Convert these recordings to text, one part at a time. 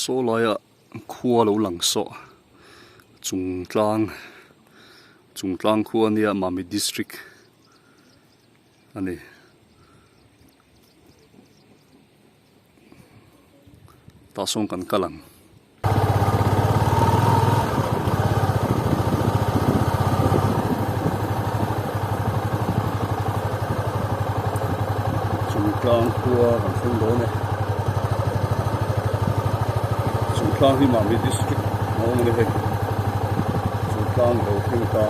so laya khua lo lang so chung tlang khua nia Mami district ani ta song kan kalang chung tlang khua kan song do ne chung tlang hi Mami district mo ne he chung tlang lo thing ta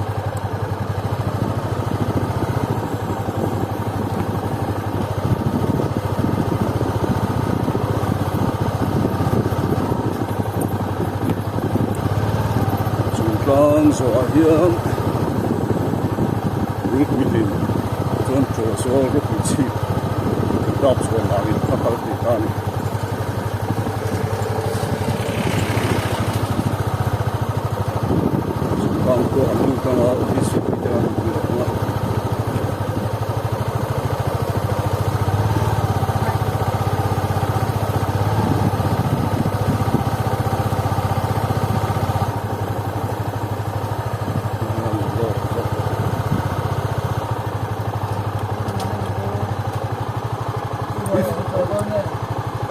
so hian ruk mitin chuan chaw sawl ruk mi chi dap chuan angin thakal ti tan bang ko anu kanga office ti tan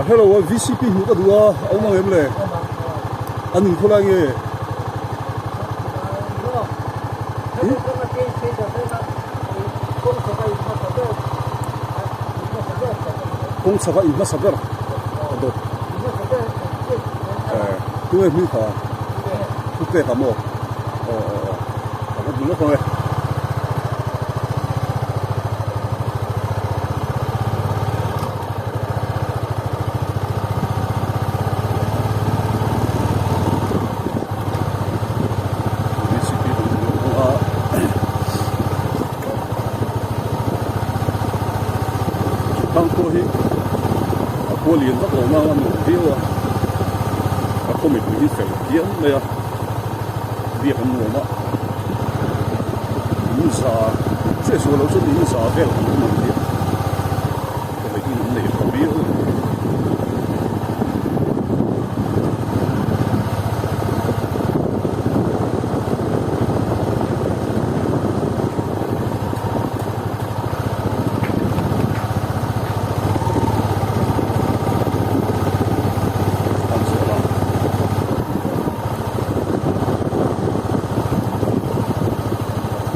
hello VCP hu ka duwa awmang emle anin kholange kong saba in masaber ado tu e mi kha tu te ka mo ado du lo ko liền tốc độ mà nổi tiêu à không mình đi phải tiếng đây à việc mùa mà những sao这说了是những sao cái là không nổi tiếng cái này cái này không biết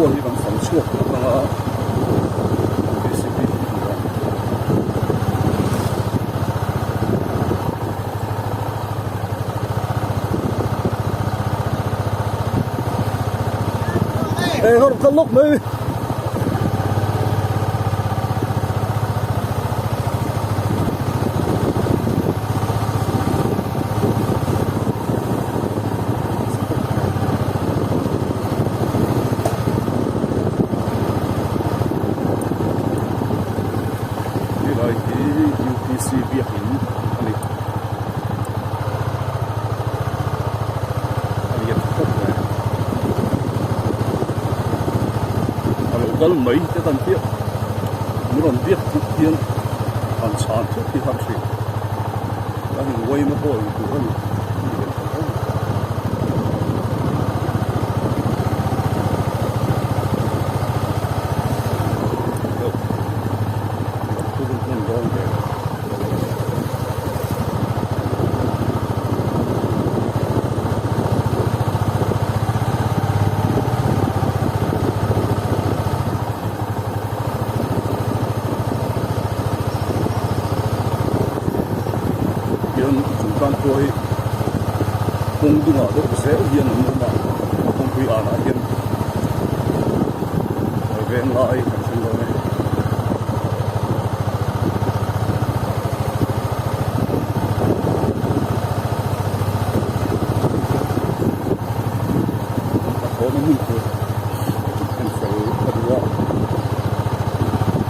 quân đi bằng phóng chuộc bằng ê hôm con lúc mới dal mai te tan pia muron biak thuk hian an chan thuk ti ham hri ani wai ma hoi tu ani kan koi kong dunga do se hian an ma kong pui ana hian ven lai kan chen lo ne ko no mu ko kan se adwa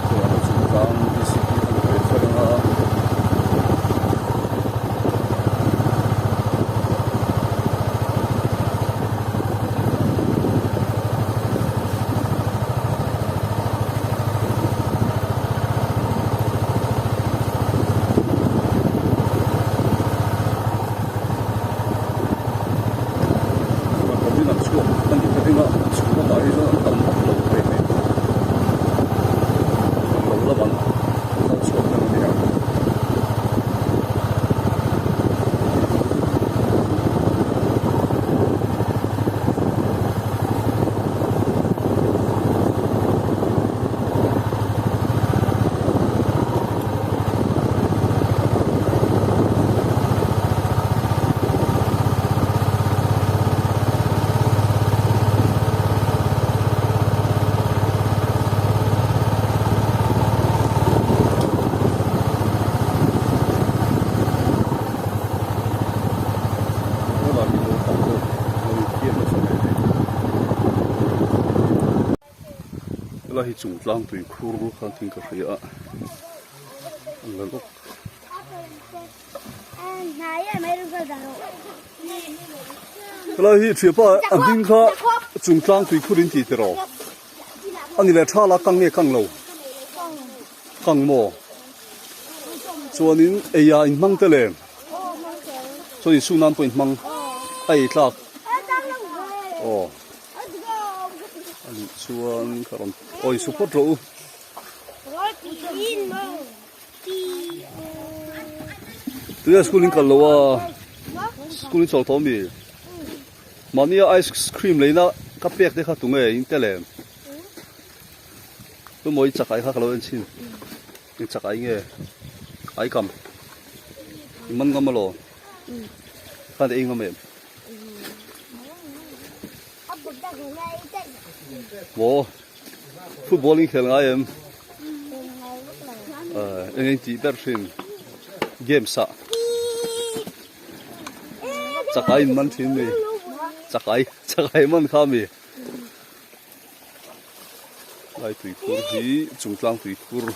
so ana chung kan disipi ko pe changa là hi chung tlang tui khur khan thing ka hria la lok la hi thipa an ding kha chung tlang tui khurin ti te ro ani le tha la kang nge kang lo kang mo chuanin eya in mang te le chuanin sunan point mang ai tlak oh ani chuan karon oi support ro tu school in kalwa school in chol tomi mania ice cream leina ka pek de kha tunge in tele tu moi chakai kha kalo en chin in chakai nge ai kam man ngam lo kan de ngam em wo footballing khel ngai em en ti bersin game sa chakai man thin ni chakai man khami lai tui khur hi chungtlang tui khur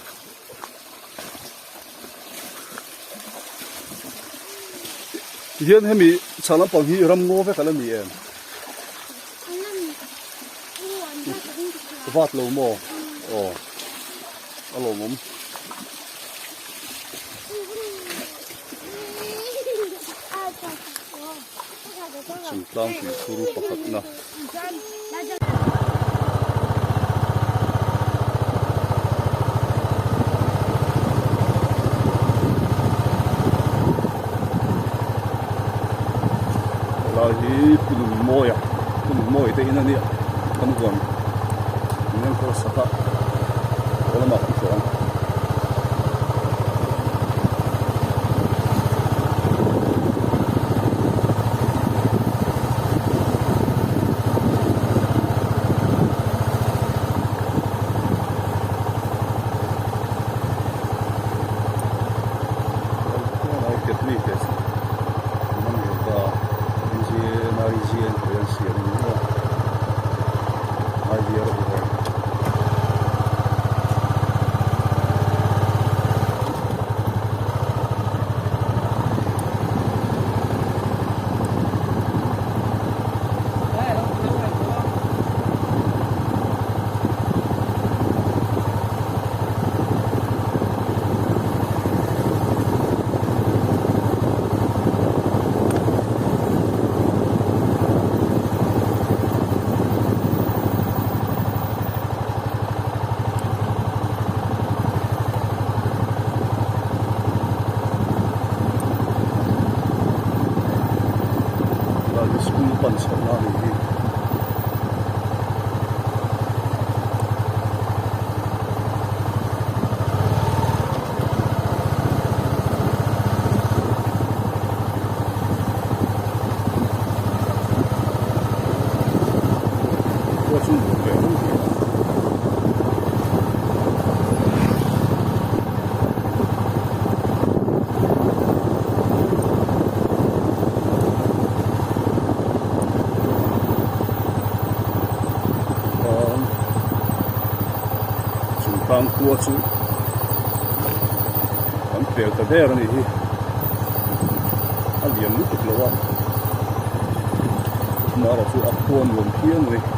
hian hemi chana pang hi ram ngo ve kala mi em vat lo mo alo mom chungtlang tui khur pakhat na hi punun moi te ina ni kan gon ngan ko saka wala ma ko so bang tua chu kan pel ta der ni hi aliam lu tuk lawa mara chu a phon lom thiang le